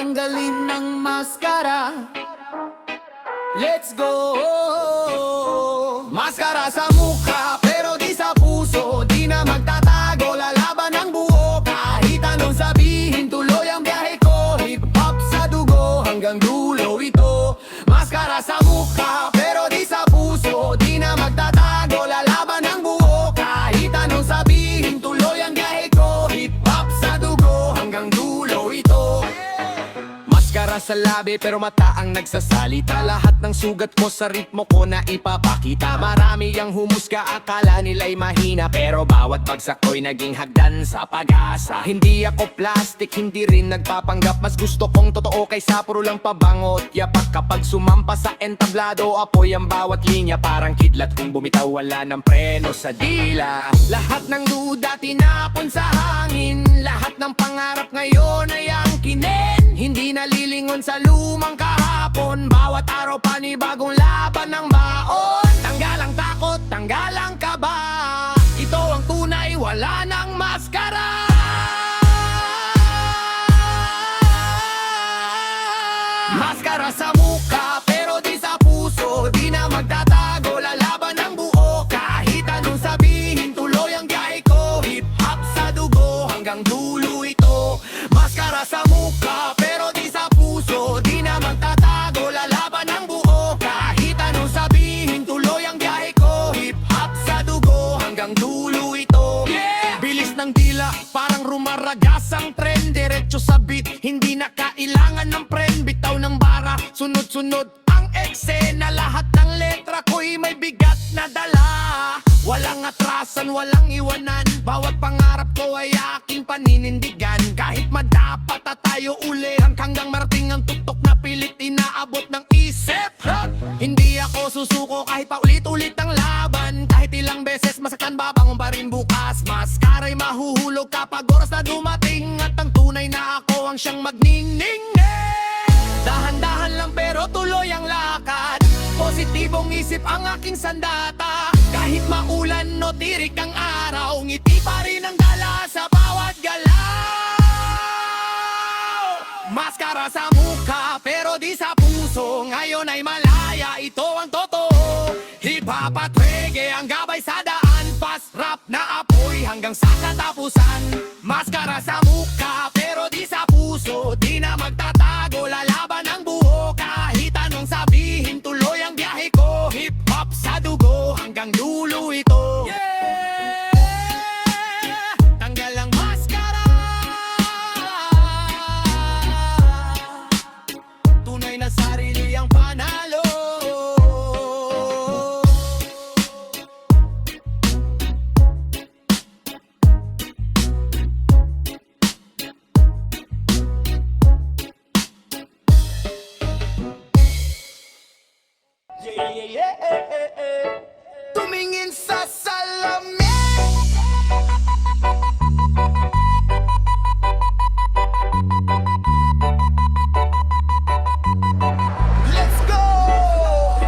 tanggalin ng maskara. Let's go! Maskara sa mukha pero di sa puso, di na magtatago, lalaban ng buo. Kahit anong sabihin, tuloy ang biyahe ko. Hip-hop sa dugo, hanggang dulo ito. Maskara sa mukha pero di sa puso, di na magtatago, lalaban ng buo. Kahit anong sabihin, tuloy ang biyahe ko. Hip-hop sa dugo, hanggang dulo ito. Maskara sa labi pero mata ang nagsasalita. Lahat ng sugat ko sa ritmo ko na ipapakita. Marami ang humusga, akala nila'y mahina, pero bawat bagsak ko'y naging hagdan sa pag-asa. Hindi ako plastic, hindi rin nagpapanggap. Mas gusto kong totoo kaysa puro lang pabango at yapak. Kapag sumampa sa entablado, apoy ang bawat linya. Parang kidlat kung bumitaw, wala ng preno sa dila. Lahat ng duda tinapon sa hangin. Lahat ng pangarap ngayon ay angkinin. Hindi nalilingon sa lumang kahapon. Bawat araw panibagong laban ng baon. Tanggal ang takot, tanggal ang kaba. Ito ang tunay, wala ng maskara. Maskara sa mukha pero di sa puso, di na magtatago, lalaban ng buo. Kahit anong sabihin, tuloy ang biyahe ko. Hip-hop sa dugo, hanggang dulo ito. Maskara sa mukha pero di sa puso, di na magtatago, lalaban ng buo. Kahit anong sabihin, tuloy ang biyahe ko. Hip-hop sa dugo, hanggang dulo ito. Bilis ng dila, parang rumaragas ang tren. Diretso sa beat, hindi na kailangan ng friend. Bitaw ng bara, sunod-sunod ang eksena. Lahat ng letra ko'y may bigat na dala. Walang atrasan, walang iwanan. Bawat pangarap ko ay aking paninindigan. Kahit madapat at tayo uli, hanggang marating ang tuktok na pilit inaabot ng isip. Hindi ako susuko kahit paulit-ulit ang laban. Kahit ilang beses masaktan, babangon pa rin bukas. Maskara'y mahuhulog kapag oras na dumating. At ang tunay na ako ang siyang magningning. Dahan-dahan lang pero tuloy ang lakad. Positibong isip ang aking sandata. Kahit maulan o tirik ang araw, ngiti pa rin ang dala sa bawat galaw. Maskara sa mukha pero di sa puso, ngayon ay malaya, ito ang totoo. Hip-hop at reggae ang gabay sa daan. Fast rap na apoy hanggang sa katapusan. Maskara sa mukha pero di sa puso, di na magtatago, lalaban ng buo. Kahit anong sabihin, tuloy ang biyahe ko. Hip-hop sa dugo, hanggang dulo ito. Tanggal ang maskara. Tunay na sarili ang panalo. Tumingin sa salamin. Let's go!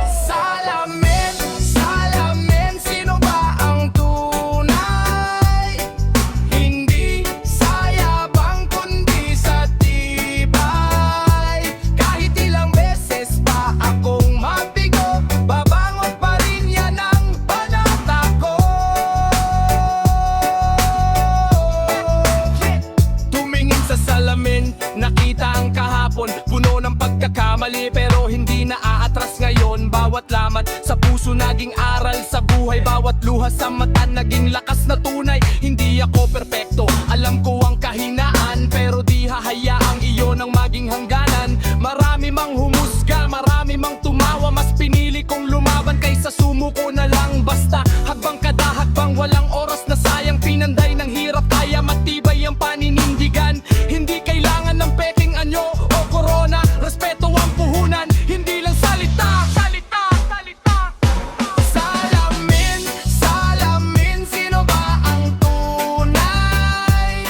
Salamin, salamin, sino ba ang tunay? Hindi sa yabang kundi sa tibay. Kahit ilang beses pa akong mabigo, babangon pa rin yan ang panata ko. Tumingin sa salamin, nakita ang kahapon, puno ng pagkakamali pero hindi na aatras ngayon. Bawat laman sa puso naging aral sa buhay. Bawat luha sa mata naging lakas na tunay. Hindi ako perpekto, alam ko ang kahinaan, pero di hahayaang iyon ang maging hangganan. Marami mang humusga, marami mang tumawa, mas pinili kong lumaban kaysa sumuko na lang. Basta hagbang kada hagbang, walang oras na sayang. Pinanday ng hirap, kaya matibay ang paninindigan. Hindi kailangan ng peking anyo o corona. Respeto ang puhunan, hindi lang salita. Salita, salita. Salamin, salamin, sino ba ang tunay?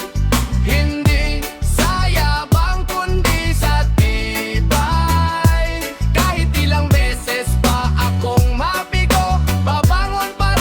Hindi sa yabang kundi sa tibay. Kahit ilang beses pa akong mabigo, babangon pa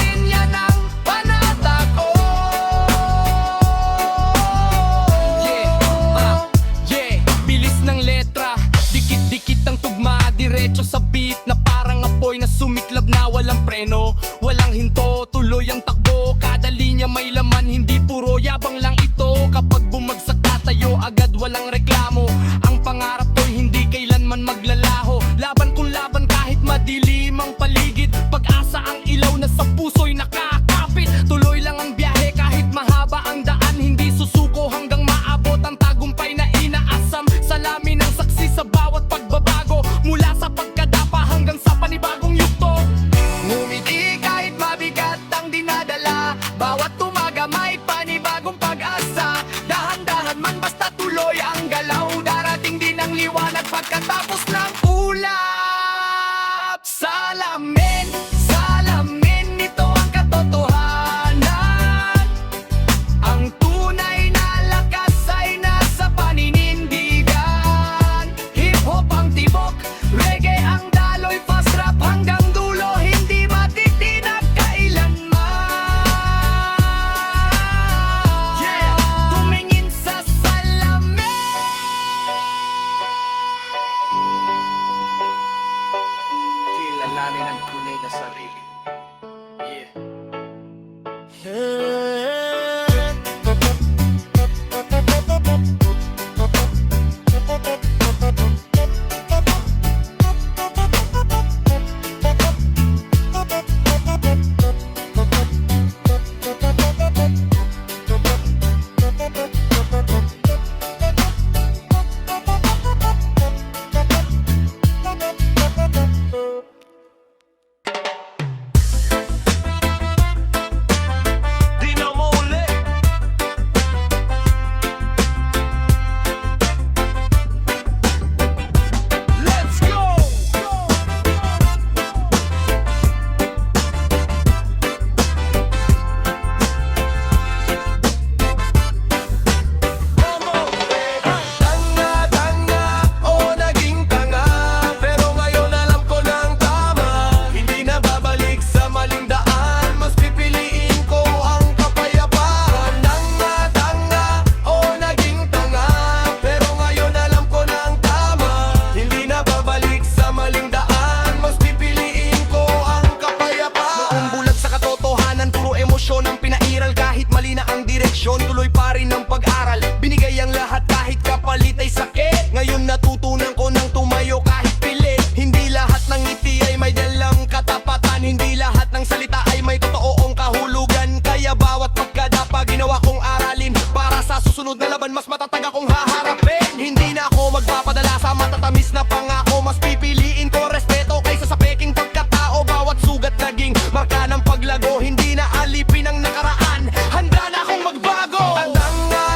edukasyon, tuloy pa rin ang pag-aral. Binigay ang lahat kahit kapalit ay sakit. Ngayon natutunan ko nang tumayo kahit pilit. Hindi lahat ng ngiti ay may dalang katapatan. Hindi lahat ng salita ay may totoong kahulugan. Kaya bawat pagkadapa ginawa kong aralin, para sa susunod na laban mas matatag akong haharapin. Hindi na ako magpapadala sa matatamis na pangako. Mas pipiliin ko respeto kaysa sa peking pagkatao. Bawat sugat naging marka ng paglago. Hindi na alipin ang nakaraan, handa na akong magbago.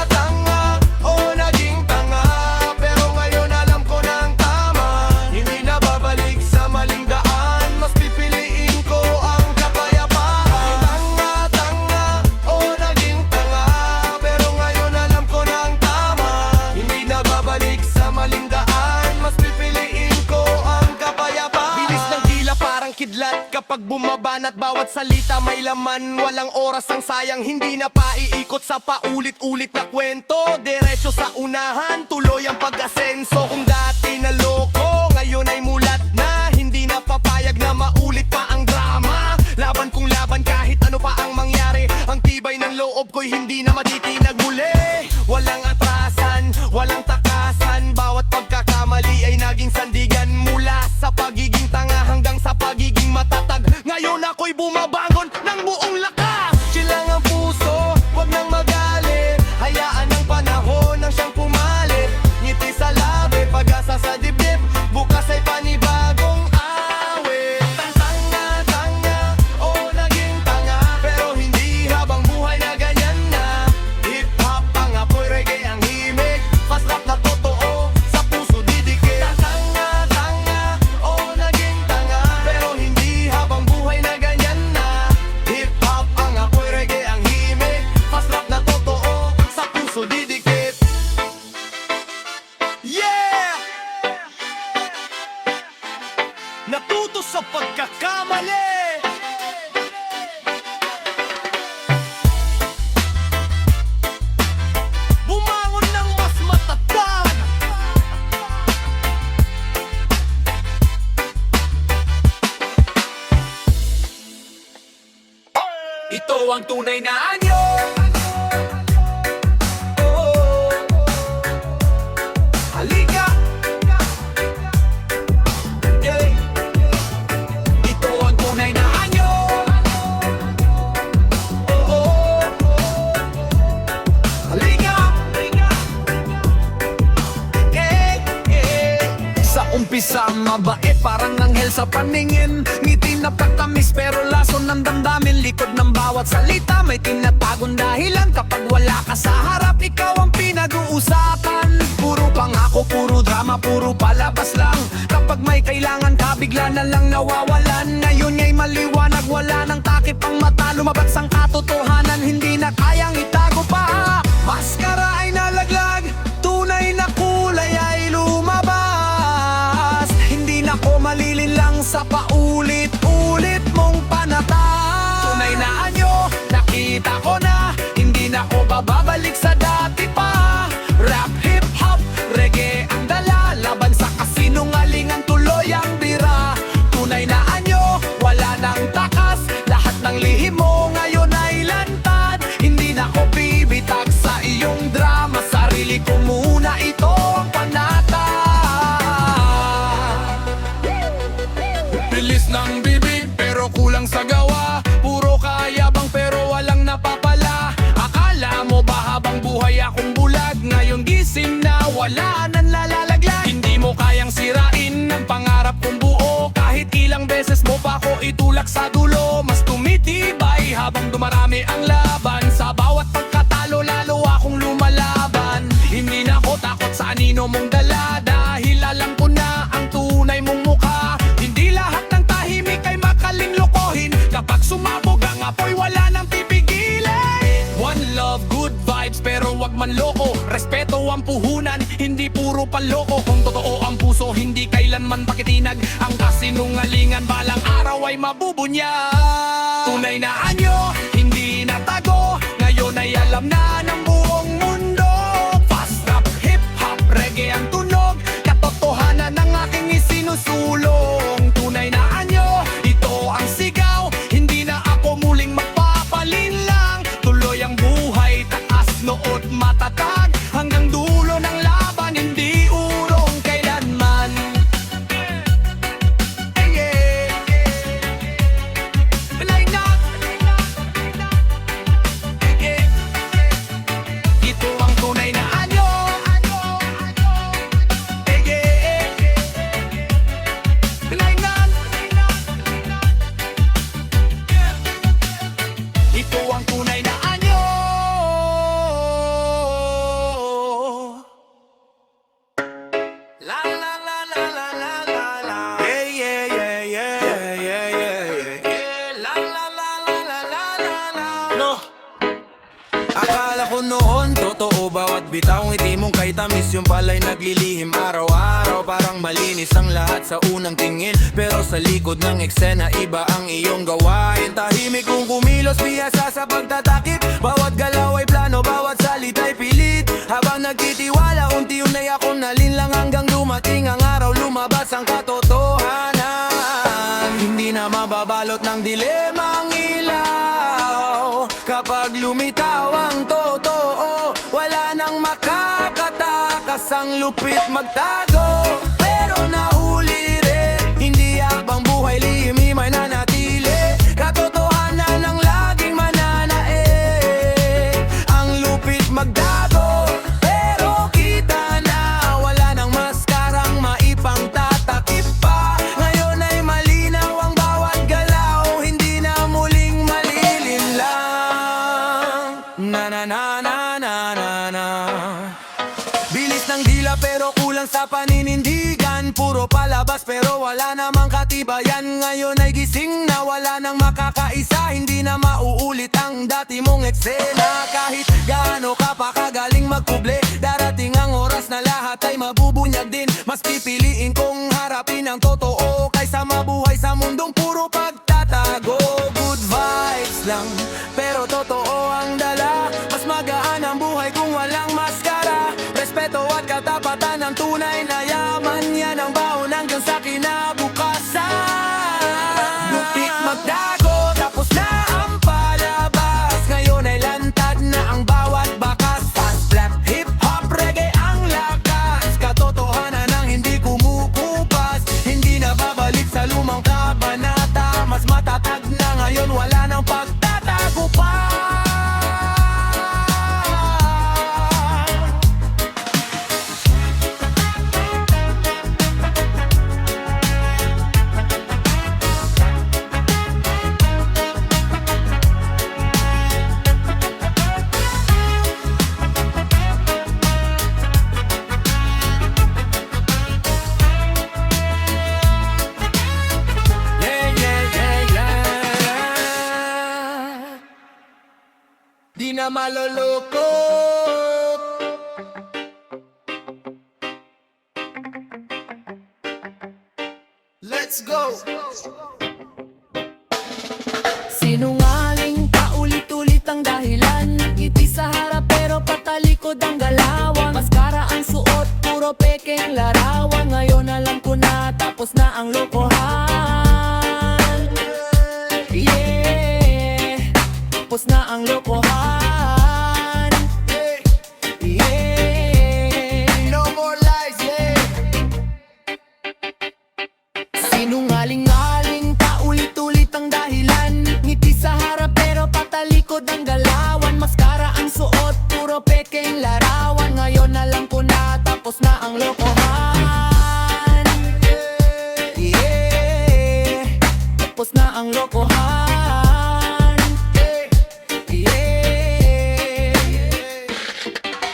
Tanga, o naging tanga, pero ngayon alam ko na ang tama. Hindi na babalik sa maling daan, mas pipiliin ko ang kapayapaan. Tanga, o naging tanga, pero ngayon alam ko na ang tama. Hindi na babalik sa maling daan, mas pipiliin ko ang kapayapaan. Bilis ng dila parang kidlat kapag bumabanat. Bawat salita may laman, walang oras ang sayang. Hindi na paiikot sa paulit-ulit na kwento. Diretso sa unahan, tuloy ang pag-asenso. Kung dati naloko, ngayon ay mulat na. Hindi na papayag na maulit pa ang drama. Laban kung laban kahit ano pa ang mangyari. Ang tibay ng loob ko'y hindi na matitinag muli. Walang atrasan, walang takasan. Bawat pagkakamali ay naging sandigan. Mula sa pagiging tanga hanggang sa pagiging matatag. Ngayon ako'y bumabangon ng buong lakas. Chill lang ang puso, wag nang magalit. Hayaan ang panahon ang siyang pumalit. Ngiti sa labi, pag-asa sa dibdib. Bukas ay panibagong awit. Tanga, o naging tanga, pero hindi habang buhay na ganyan na. Hip-hop ang apoy, reggae ang himig. Fast rap na totoo, sa puso didikit. Tanga, o naging tanga, pero hindi habang buhay na ganyan na. Hip-hop ang apoy, reggae ang himig. Fast rap na totoo, sa puso didikit. Yeah! Natuto sa pagkakamali. Bumangon ng mas matatag. Ito ang tunay na anyo. Oh, halika. Yeah. Ito ang tunay na anyo. Oh, halika. Sa umpisa mabait, parang anghel sa paningin. Ngiti na pagtamis pero lason ng damdamin. Likod ng bawat salita may tinatagong dahilan. Kapag wala ka sa harap, ikaw ang pinag-uusapan. Puro pangako, puro drama, puro palabas lang. Kapag may kailangan ka, bigla na lang nawawalan. Ngayon ay maliwanag, wala nang takip ang mata. Lumabas ang katotohanan, hindi na kayang itago pa. Maskara ay nalaglag, tunay na kulay ay lumabas. Hindi na ko malilinlang sa paulit-ulit mong panata. Tunay na anyo, nakita ko na. Hindi na ko bababalik sa dati pa. Rap, hip-hop, reggae ang dala. Laban sa kasinungalingan, tuloy ang bira. Tunay na anyo, wala nang takas. Lahat ng lihim mo ngayon ay lantad. Hindi na ko bibitag sa iyong drama. Sarili ko muna, ito ang panata. Bilis ng bibig pero kulang sa gawa. Puro kayabang pero walang napapala. Akala mo ba habang buhay akong bulag? Ngayon gising na, wala nang lalalaglag. Hindi mo kayang sirain ang pangarap kong buo. Kahit ilang beses mo pa ako itulak sa dulo. Mas tumitibay habang dumarami ang laban. Sa bawat pagkatalo lalo akong lumalaban. Hindi na ako takot sa anino mong dala. Dahil alam ko na ang tunay mong mukha. Hindi lahat ng tahimik ay makaling lokohin. Kapag sumabog ang apoy, wala nang pipigilin. One love, good vibes, pero wag manloko. Respeto ang puhunan, hindi puro paloko. Kung totoo ang puso, hindi kailanman pakitinag. Ang kasinungalingan balang araw ay mabubunyag. Tunay na anyo, hindi na tago. Ngayon ay alam na ng buong mundo. Fast rap, hip-hop, reggae ang tunog. Katotohanan ng aking isinusulong. Tunay na anyo, ito ang sigaw. Hindi na ako muling magpapalinlang. Tuloy ang buhay, taas Akala ko noon, totoo bawat bitaw ngiti mong kay tamis yung pala'y naglilihim araw-araw. Parang malinis ang lahat sa unang tingin, pero sa likod ng eksena iba ang iyong gawain. Tahimik kung kumilos, bihasa sa pagtatakip. Bawat galaw ay plano, bawat salita'y pilit. Habang nagtitiwala, unti-unay akong nalinlang hanggang dumating ang araw, lumabas ang katotohanan. Hindi na mababalot ng dilemang ilaw. Kapag lumitaw ang totoo, wala nang makakatakas. Ang lupit magtago, pero nahuli rin. Hindi habang buhay lihim ay nanatili. Katotohanan ang laging mananaig. Ang lupit magtago, pero kita na. Wala nang maskarang maipangtatakip pa. Ngayon ay malinaw ang bawat galaw, hindi na muling malilinlang. Na na na na na na na. Bilis ng dila pero kulang sa paninindigan. Puro palabas pero wala namang katibayan. Ngayon ay gising na, wala nang makakaisa. Hindi na mauulit ang dati mong eksena. Kahit gaano ka pa kagaling magkuble, darating ang oras na lahat ay mabubunyag din. Mas pipiliin kong harapin ang totoo kaysa mabuhay sa mundong puro pagtatago. Good vibes lang, pero totoo ang dala. Mas magaan ang buhay kung walang maskara. Respeto at katapatan ang tunay na yaman. Yan ang baon hanggang sa kinabukasan. Lupit magdago, tapos na ang palabas. Ngayon ay lantad na ang bawat bakas. Fast rap, hip-hop, reggae ang lakas. Katotohanan ang hindi kumukupas. Hindi na babalik sa lumang kabanata. Mas matatag na ngayon, wala nang pagtatago pa. Di na maloloko. Let's go! Sinungaling, paulit-ulit ang dahilan. Ngiti sa harap pero patalikod ang galawan. Maskara ang suot, puro pekeng larawan. Ngayon alam ko na, tapos na ang lokohan. Yeah, tapos na ang lokohan. Yeah, No more lies, yeah! sinungaling-aling, paulit-ulit ang dahilan. Ngiti sa harap pero patalikod ang galawan. Maskara ang suot, puro pekeng larawan. Ngayon alam ko na, tapos na ang lokohan. Yeah, tapos na ang lokohan. Yeah,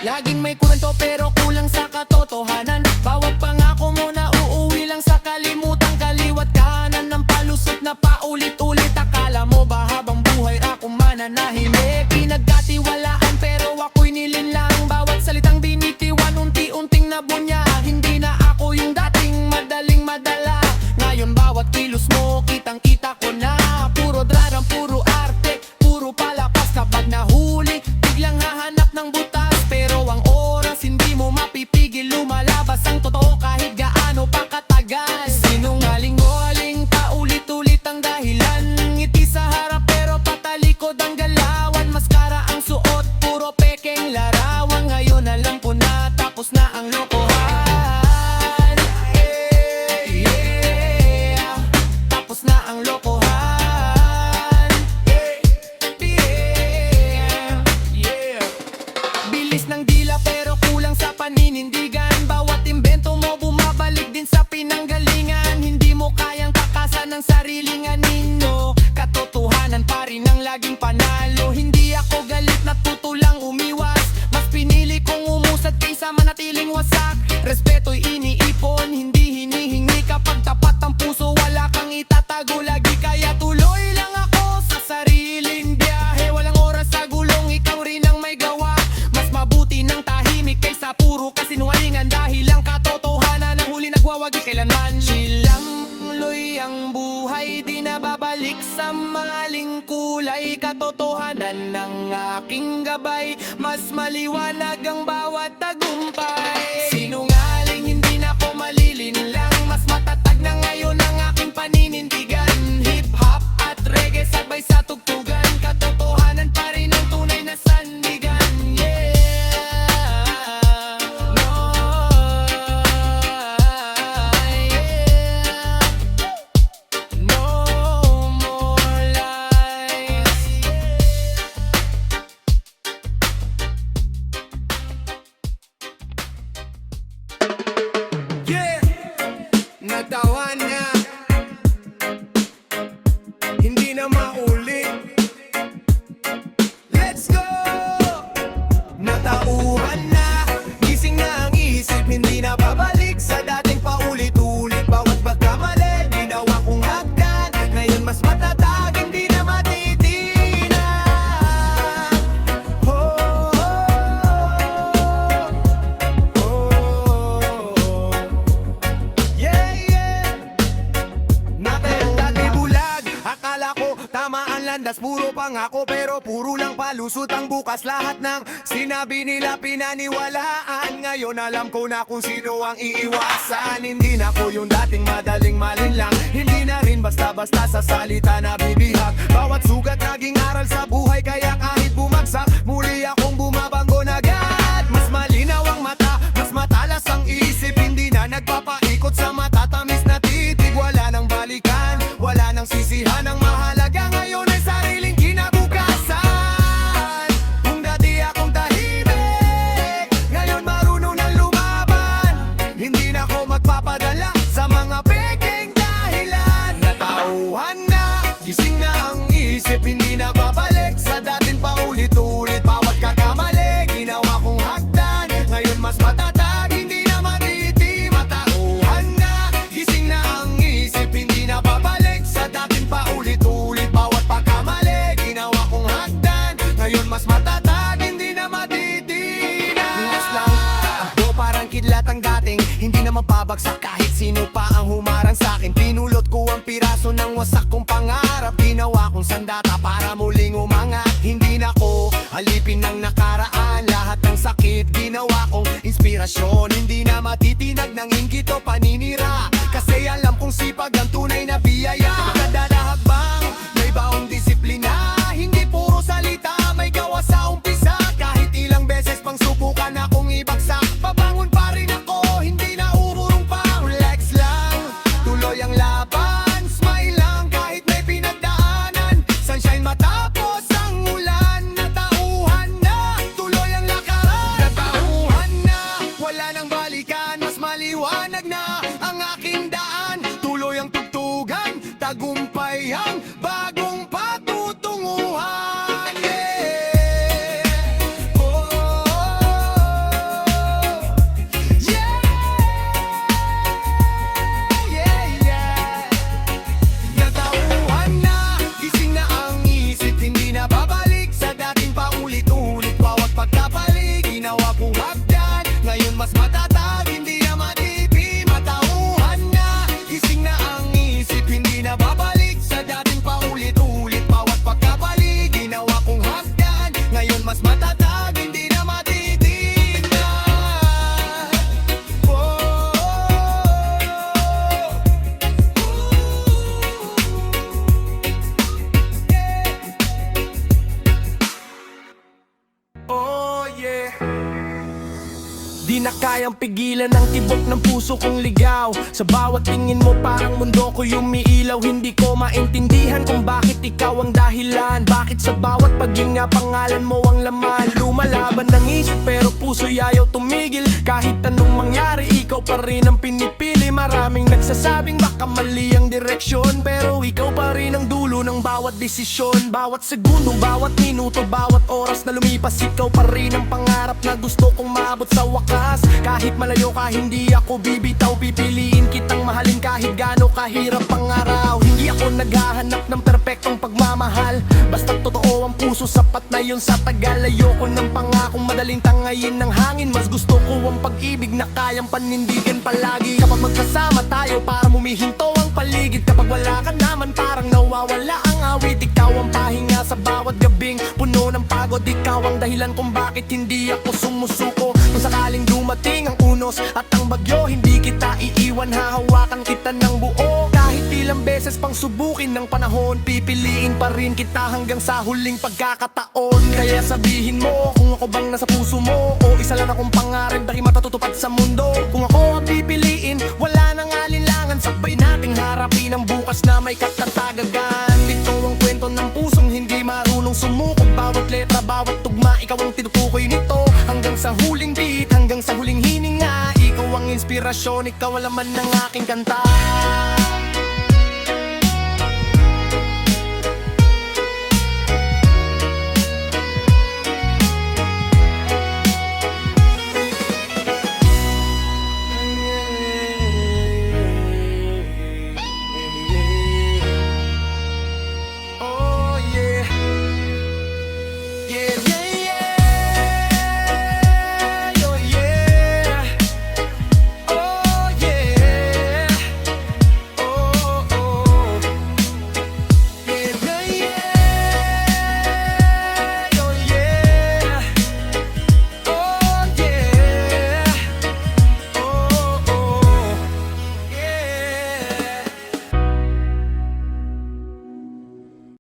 laging may kwento pero kulang sa katotohanan. Bawat pangako mo na uuwi lang sa kalimutan. Kaliwat kanan ng palusot na paulit-ulit. Akala mo ba habang buhay ako mananahimik? Pinagkatiwalaan pero ako'y nilinlang. Bawat salitang binitiwan, unti-unting nabunya. Hindi na ako yung dating madaling madala. Ngayon bawat kilos mo, kitang-kita ko na. Puro drarang, puro arte, puro palapas. Kapag nahuli, biglang hahanap ng butas. Pero ang oras hindi mo mapipigil, lumalabas ang totoo kahit gaano pa katagal. Sinungaling-ngaling, paulit-ulit ang dahilan. Ngiti sa harap pero patalikod ang galawan. Maskara ang suot, puro pekeng larawan. Ngayon alam ko na, tapos na ang lokohan. Yeah, tapos na ang lokohan. Yeah, bilis ng dila pero kulang sa paninindigan. Bawat imbento mo bumabalik din sa pinanggalingan. Hindi mo kayang takasan ng sariling anino. Katotohanan pa rin ang laging panalo. Hindi ako galit, natutulang umiwas. Mas pinili kong umusad kaysa manatiling wasak. Respeto'y iniipon, hindi hinihingi. Kapag tapat ang puso, wala kang itatago lagi. Kaya tuloy lang ako sa sariling biyahe. Walang oras sa gulong, ikaw rin ang may gawa. wag di kailanman. Silang tuloy ang buhay, di na babalik sa maling kulay. Katotohanan ng aking gabay, mas maliwanag ang bawat tagumpay. Sinungaling, hindi na ko malilinlang, mas matatag na ngayon ang aking paninindigan. Hip-hop at reggae sabay sa tugtugan, katotohanan pa rin ang tunay na sandigan. Yeah, no, yeah. No more lies. Yeah, natawan na, hindi na maulit. Let's go! Natauhan na, gising na ang isip, hindi na babalik sa dating paulit-ulit. Bawat pagkamali, ginawa kong hagdan, ngayon mas matatag, hindi na matitina. Oh, yeah, yeah. Dati bulag, akala ko tama ang landas, puro pangako pero puro lang palusot ang bukas. Lahat ng sinabi nila pinaniwalaan, ngayon alam ko na kung sino ang iiwasan. Hindi na ko yung dating madaling malinlang, hindi na rin basta-basta sa salita na bibihag. Bawat sugat naging aral sa buhay, kaya kahit bumagsak, muli akong bumabangon agad. Mas malinaw ang mata, mas matalas ang isip, hindi na nagpapaikot sa matatamis na titig. Wala nang balikan, wala nang sisihan, ang mahalaga ngayon ay sariling kinabukasan. Kung dati akong tahimik, ngayon marunong na lumaban. Hindi na ako magpapadala sa mga peking dahilan. Natauhan na, gising na ang isip, hindi na babalik sa dating paulit-ulit. Bawat kakamali, ginawa kong hagdan, ngayon mas matatag, hindi na matiti. Matauhan na, gising na ang isip, hindi na babalik sa dating paulit-ulit. Bawat pagkamali, ginawa kong hagdan, ngayon mas matatag, hindi na matitina. Linas lang, takbo parang kidlat ang dating, hindi na mapabagsak kahit sino pa ang humarang sa'kin. Pinulot ko ang piraso ng wasak kong pangarap, ginawa kong sandata para muling umangat. Hindi na ko alipin ng nakaraan, lahat ng sakit ginawa kong inspirasyon. Hindi na matitinag ng inggit o paninira, kasi alam kong sipag ang tunay na biyaya. Kada hakbang, may baong disiplina, hindi puro salita, may gawa sa umpisa. Kahit ilang beses pang subukan akong ibagsak, pabangon pa rin ako, hindi na ururong pa. Relax lang, tuloy ang laban, smile lang kahit may pinagdaanan. Sunshine matapos ang ulan, natauhan na, tuloy ang lakaran. Natauhan na, wala nang balikan, mas maliwanag na ang aking daan. Tuloy ang tugtugan, tagumpay ang bagong patutunguhan. Yeah. Oh, yeah. Yeah, yeah. Natauhan na, gising na ang isip, hindi na babalik sa dating paulit-ulit. Bawat pagkapali, ginawa kong hagdan, ngayon mas matatag, hindi na matipi. Matauhan na, gising na ang isip, hindi na babalik sa dating paulit-ulit. Bawat pagkapali, ginawa kong hagdan, ngayon mas matatag, hindi na matitignan. Oh, Oh yeah. Di na kayang pigilan ang tibok ng puso kong ligaw. Sa bawat tingin mo parang mundo ko umiilaw. Hindi ko maintindihan kung bakit ikaw ang dahilan. Bakit sa bawat paghinga pangalan mo ang laman. Lumalaban ng isip pero puso'y ayaw tumigil. Kahit anong mangyari ikaw pa rin ang pinipili. Maraming nagsasabing baka mali ang direksyon, pero ikaw pa rin ang dulo ng bawat bawat desisyon, bawat segundo, bawat minuto, bawat oras na lumipas. Ikaw pa rin ang pangarap na gusto kong maabot sa wakas. Kahit malayo ka, hindi ako bibitaw. Pipiliin kitang mahalin kahit gaano kahirap ang araw. Hindi ako naghahanap ng perpektong pagmamahal, basta totoo ang puso, sapat na yun sa tagal. Ayoko ng pangakong madaling tangayin ng hangin. Mas gusto ko ang pag-ibig na kayang panindigan palagi. Kapag magkasama tayo, para mumihinto ang paligid. Kapag wala ka naman, parang nawawala ang awit. Ikaw ang pahinga sa bawat gabing puno ng pagod. Ikaw ang dahilan kung bakit hindi ako sumusuko. Kung sakaling dumating ang unos at ang bagyo, hindi kita iiwan, hahawakan kita ng buo. Kahit ilang beses pang subukin ng panahon, pipiliin pa rin kita hanggang sa huling pagkakataon. Kaya sabihin mo kung ako bang nasa puso mo, o isa lang akong pangarap na matatutupad sa mundo. Kung ako ang pipiliin, wala nang alinlangan. Sabay nating harapin ang bukas na may katatagagan. Ito ang kwento ng pusong hindi marunong sumuko. Bawat letra, bawat tugma, ikaw ang tinutukoy nito. Hanggang sa huling beat, hanggang sa huling hininga, ikaw ang inspirasyon, ikaw ang laman ng aking kanta.